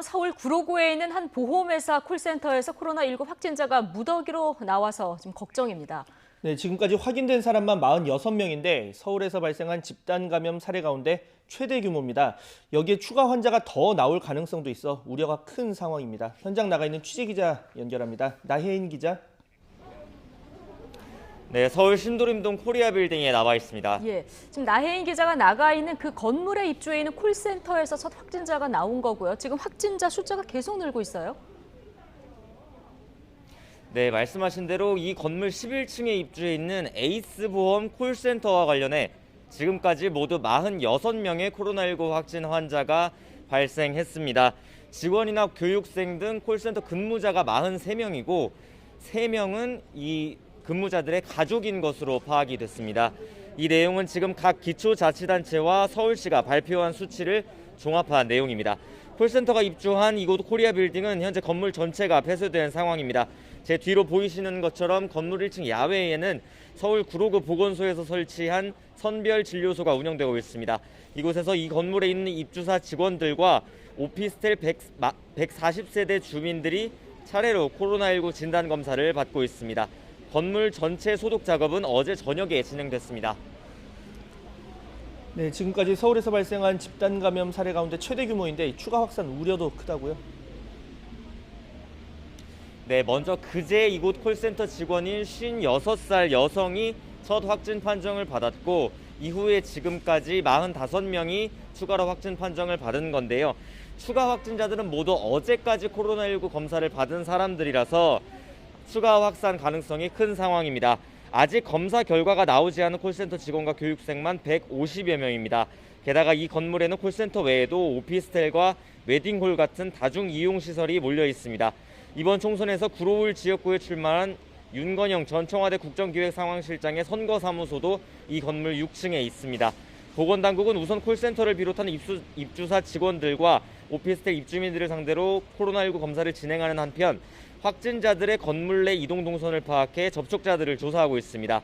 서울 구로구에 있는 한 보험회사 콜센터에서 코로나19 확진자가 무더기로 나와서 좀 걱정입니다. 네, 지금까지 확인된 사람만 46명인데 서울에서 발생한 집단 감염 사례 가운데 최대 규모입니다. 여기에 추가 환자가 더 나올 가능성도 있어 우려가 큰 상황입니다. 현장 나가 있는 취재기자 연결합니다. 나혜인 기자. 네, 서울 신도림동 코리아 빌딩에 나와 있습니다. 예, 지금 나혜인 기자가 나가 있는 그 건물에 입주해 있는 콜센터에서 첫 확진자가 나온 거고요. 지금 확진자 숫자가 계속 늘고 있어요. 네, 말씀하신 대로 이 건물 11층에 입주해 있는 에이스보험 콜센터와 관련해 지금까지 모두 46명의 코로나19 확진 환자가 발생했습니다. 직원이나 교육생 등 콜센터 근무자가 43명이고 3명은 이 근무자들의 가족인 것으로 파악이 됐습니다. 이 내용은 지금 각 기초자치단체와 서울시가 발표한 수치를 종합한 내용입니다. 콜센터가 입주한 이곳 코리아 빌딩은 현재 건물 전체가 폐쇄된 상황입니다. 제 뒤로 보이시는 것처럼 건물 1층 야외에는 서울 구로구 보건소에서 설치한 선별진료소가 운영되고 있습니다. 이곳에서 이 건물에 있는 입주사 직원들과 오피스텔 140세대 주민들이 차례로 코로나19 진단검사를 받고 있습니다. 건물 전체 소독 작업은 어제 저녁에 진행됐습니다. 네, 지금까지 서울에서 발생한 집단 감염 사례 가운데 최대 규모인데 추가 확산 우려도 크다고요? 네, 먼저 그제 이곳 콜센터 직원인 56살 여성이 첫 확진 판정을 받았고 이후에 지금까지 45명이 추가로 확진 판정을 받은 건데요. 추가 확진자들은 모두 어제까지 코로나19 검사를 받은 사람들이라서 추가 확산 가능성이 큰 상황입니다. 아직 검사 결과가 나오지 않은 콜센터 직원과 교육생만 150여 명입니다. 게다가 이 건물에는 콜센터 외에도 오피스텔과 웨딩홀 같은 다중 이용 시설이 몰려 있습니다. 이번 총선에서 구로울 지역구에 출마한 윤건영 전 청와대 국정기획상황실장의 선거사무소도 이 건물 6층에 있습니다. 보건당국은 우선 콜센터를 비롯한 입주사 직원들과 오피스텔 입주민들을 상대로 코로나19 검사를 진행하는 한편 확진자들의 건물 내 이동 동선을 파악해 접촉자들을 조사하고 있습니다.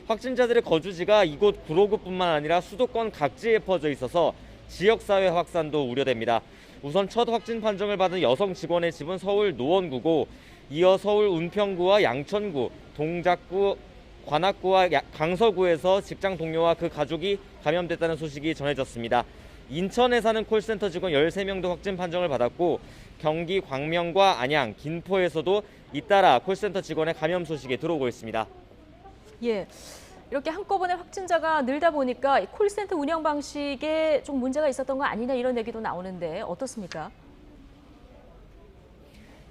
확진자들의 거주지가 이곳 구로구뿐만 아니라 수도권 각지에 퍼져 있어서 지역사회 확산도 우려됩니다. 우선 첫 확진 판정을 받은 여성 직원의 집은 서울 노원구고 이어 서울 은평구와 양천구, 동작구, 관악구와 강서구에서 직장 동료와 그 가족이 감염됐다는 소식이 전해졌습니다. 인천에 사는 콜센터 직원 13명도 확진 판정을 받았고 경기 광명과 안양, 김포에서도 잇따라 콜센터 직원의 감염 소식이 들어오고 있습니다. 예, 이렇게 한꺼번에 확진자가 늘다 보니까 이 콜센터 운영 방식에 좀 문제가 있었던 거 아니냐 이런 얘기도 나오는데 어떻습니까?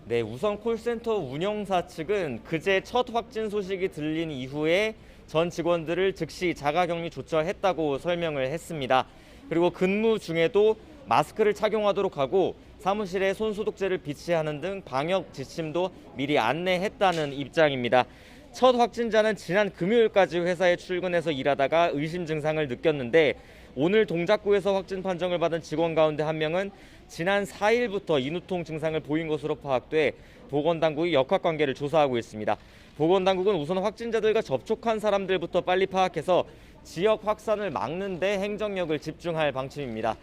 네, 우선 콜센터 운영사 측은 그제 첫 확진 소식이 들린 이후에 전 직원들을 즉시 자가격리 조처했다고 설명을 했습니다. 그리고 근무 중에도 마스크를 착용하도록 하고 사무실에 손소독제를 비치하는 등 방역 지침도 미리 안내했다는 입장입니다. 첫 확진자는 지난 금요일까지 회사에 출근해서 일하다가 의심 증상을 느꼈는데 오늘 동작구에서 확진 판정을 받은 직원 가운데 한 명은 지난 4일부터 인후통 증상을 보인 것으로 파악돼 보건당국이 역학관계를 조사하고 있습니다. 보건당국은 우선 확진자들과 접촉한 사람들부터 빨리 파악해서 지역 확산을 막는 데 행정력을 집중할 방침입니다.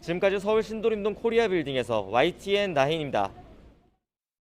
지금까지 서울 신도림동 코리아 빌딩에서 YTN 나혜인입니다.